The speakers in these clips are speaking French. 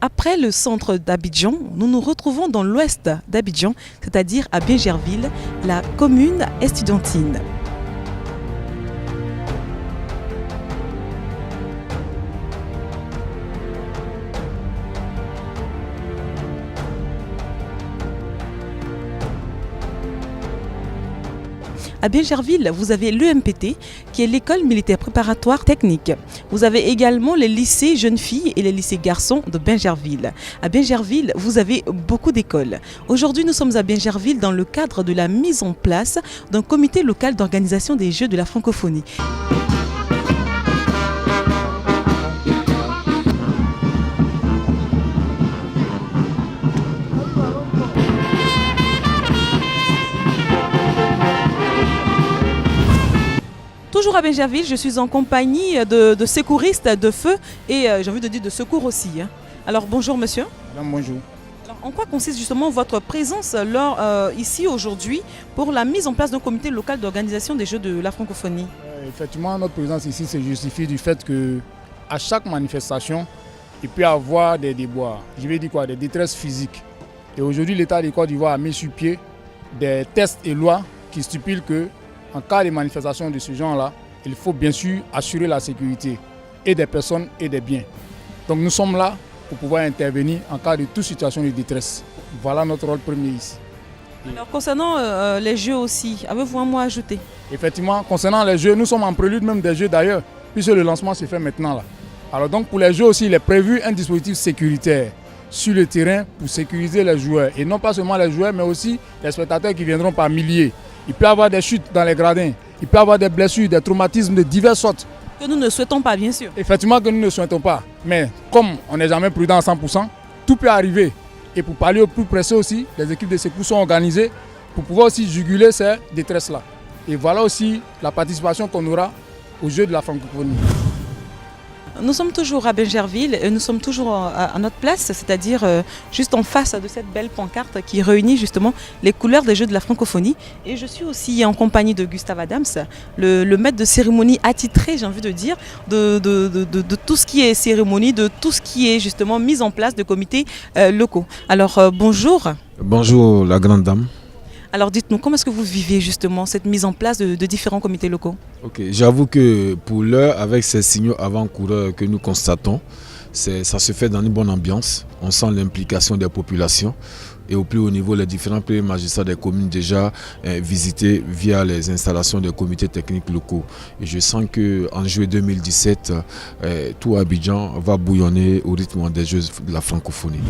Après le centre d'Abidjan, nous nous retrouvons dans l'ouest d'Abidjan, c'est-à-dire à Bingerville, la commune estudiantine. À Bingerville, vous avez l'EMPT, qui est l'école militaire préparatoire technique. Vous avez également les lycées jeunes filles et les lycées garçons de Bingerville. À Bingerville, vous avez beaucoup d'écoles. Aujourd'hui, nous sommes à Bingerville dans le cadre de la mise en place d'un comité local d'organisation des Jeux de la francophonie. Toujours à Bingerville, je suis en compagnie de secouristes de feu et j'ai envie de dire de secours aussi. Alors bonjour monsieur. Madame, bonjour. Alors, en quoi consiste justement votre présence ici aujourd'hui pour la mise en place d'un comité local d'organisation des Jeux de la francophonie? Effectivement, notre présence ici se justifie du fait que à chaque manifestation, il peut y avoir des déboires. Je vais dire quoi? Des détresses physiques. Et aujourd'hui, l'État de Côte d'Ivoire a mis sur pied des tests et lois qui stipulent que en cas de manifestation de ce genre-là, il faut bien sûr assurer la sécurité et des personnes et des biens. Donc nous sommes là pour pouvoir intervenir en cas de toute situation de détresse. Voilà notre rôle premier ici. Alors concernant les jeux aussi, avez-vous un mot à ajouter? Effectivement, concernant les jeux, nous sommes en prélude même des jeux d'ailleurs, puisque le lancement se fait maintenant là. Alors donc pour les jeux aussi, il est prévu un dispositif sécuritaire sur le terrain pour sécuriser les joueurs. Et non pas seulement les joueurs, mais aussi les spectateurs qui viendront par milliers. Il peut y avoir des chutes dans les gradins, il peut y avoir des blessures, des traumatismes de diverses sortes. Que nous ne souhaitons pas, bien sûr. Effectivement que nous ne souhaitons pas. Mais comme on n'est jamais prudent à 100%, tout peut arriver. Et pour parler au plus pressé aussi, les équipes de secours sont organisées pour pouvoir aussi juguler ces détresses-là. Et voilà aussi la participation qu'on aura aux Jeux de la francophonie. Nous sommes toujours à Bingerville et nous sommes toujours à notre place, c'est-à-dire juste en face de cette belle pancarte qui réunit justement les couleurs des Jeux de la francophonie. Et je suis aussi en compagnie de Gustave Adams, le maître de cérémonie attitré, j'ai envie de dire, de tout ce qui est cérémonie, de tout ce qui est justement mise en place de comités locaux. Alors bonjour. Bonjour la grande dame. Alors dites-nous, comment est-ce que vous vivez justement cette mise en place de différents comités locaux? Ok, j'avoue que pour l'heure, avec ces signaux avant-coureurs que nous constatons, ça se fait dans une bonne ambiance. On sent l'implication des populations et au plus haut niveau, les différents premiers magistrats des communes déjà visités via les installations des comités techniques locaux. Et je sens qu'en juillet 2017, tout Abidjan va bouillonner au rythme des Jeux de la francophonie.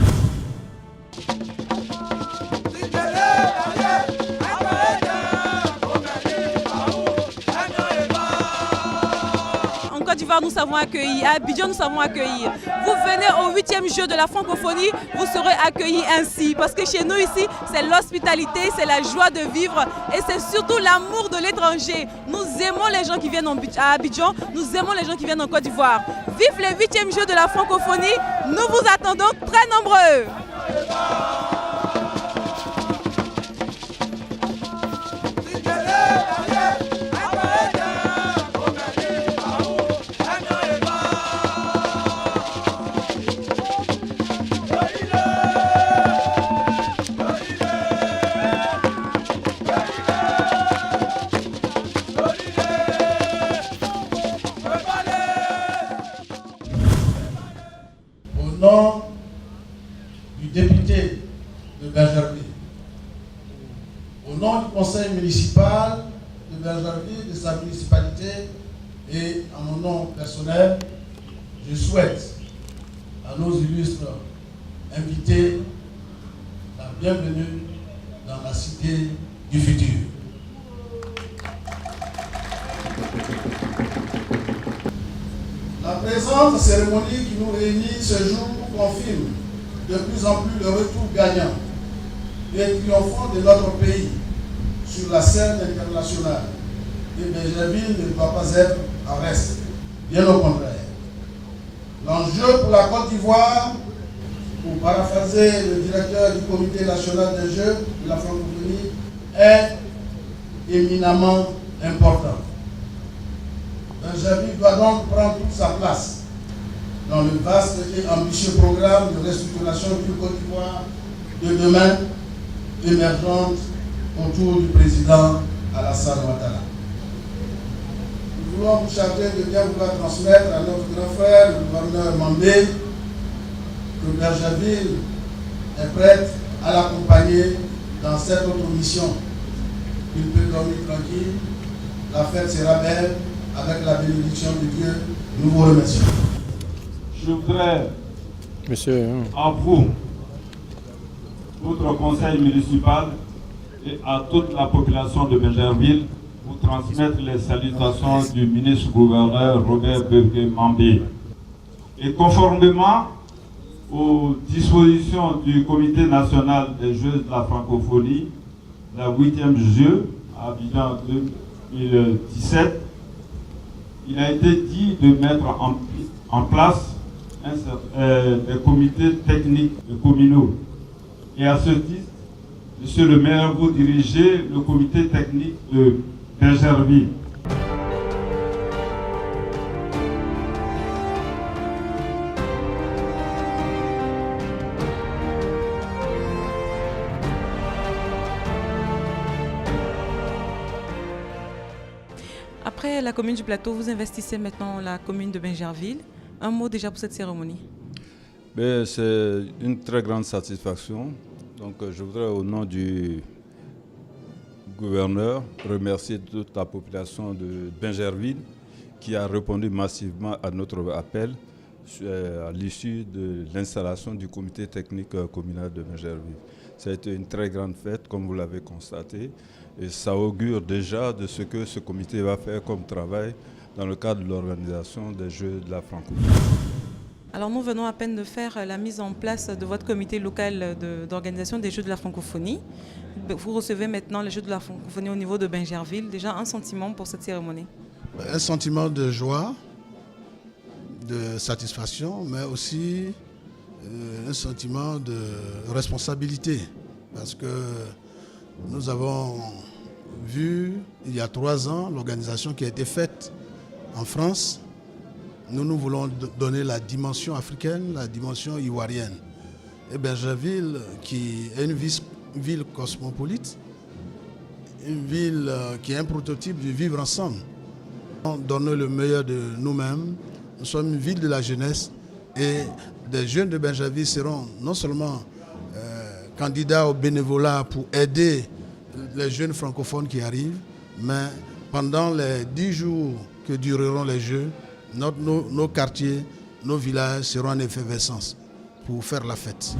Nous savons accueillir, à Abidjan nous savons accueillir. Vous venez au 8e jeu de la francophonie, vous serez accueillis ainsi. Parce que chez nous ici, c'est l'hospitalité, c'est la joie de vivre et c'est surtout l'amour de l'étranger. Nous aimons les gens qui viennent à Abidjan, nous aimons les gens qui viennent en Côte d'Ivoire. Vive les 8e jeux de la francophonie, nous vous attendons très nombreux. Au nom du député de Bingerville, au nom du conseil municipal de Bingerville, de sa municipalité et à mon nom personnel, je souhaite à nos illustres invités la bienvenue dans la cité du futur. La présente cérémonie qui nous réunit ce jour confirme de plus en plus le retour gagnant et triomphant de notre pays sur la scène internationale. Et Bingerville ne doit pas être à reste, bien au contraire. L'enjeu pour la Côte d'Ivoire, pour paraphraser le directeur du comité national des Jeux de la francophonie, est éminemment important. Bingerville doit donc prendre toute sa place dans le vaste et ambitieux programme de restructuration du Côte d'Ivoire de demain, émergente autour du président Alassane Ouattara. Nous voulons vous charger de bien vouloir transmettre à notre grand frère, le gouverneur Mandé, que Bergerville est prête à l'accompagner dans cette autre mission. Il peut dormir tranquille, la fête sera belle, avec la bénédiction de Dieu. Nous vous remercions. Je voudrais à vous, votre conseil municipal et à toute la population de Bergerville, vous transmettre les salutations du ministre-gouverneur Robert Berger-Mambé. Et conformément aux dispositions du Comité national des Jeux de la francophonie, la 8e jeu à Abidjan 2017, il a été dit de mettre en place des comités techniques communaux. Et à ce titre, Monsieur le maire, vous dirigez le comité technique de Bergerville. Après la commune du Plateau, vous investissez maintenant la commune de Bergerville. Un mot déjà pour cette cérémonie. C'est une très grande satisfaction. Donc, je voudrais, au nom du gouverneur, remercier toute la population de Bergerville qui a répondu massivement à notre appel à l'issue de l'installation du comité technique communal de Bergerville. Ça a été une très grande fête, comme vous l'avez constaté, et ça augure déjà de ce que ce comité va faire comme travail dans le cadre de l'organisation des Jeux de la francophonie. Alors nous venons à peine de faire la mise en place de votre comité local d'organisation des Jeux de la francophonie. Vous recevez maintenant les Jeux de la francophonie au niveau de Bergerville. Déjà un sentiment pour cette cérémonie? Un sentiment de joie, de satisfaction, mais aussi un sentiment de responsabilité. Parce que nous avons vu il y a 3 ans l'organisation qui a été faite en France. Nous voulons donner la dimension africaine, la dimension ivoirienne. Et Bergerville, qui est une ville cosmopolite, une ville qui est un prototype du vivre ensemble. Donner le meilleur de nous-mêmes. Nous sommes une ville de la jeunesse et des jeunes de Bergerville seront non seulement candidats au bénévolat pour aider les jeunes francophones qui arrivent, mais pendant les 10 jours que dureront les Jeux, nos quartiers, nos villages seront en effervescence pour faire la fête.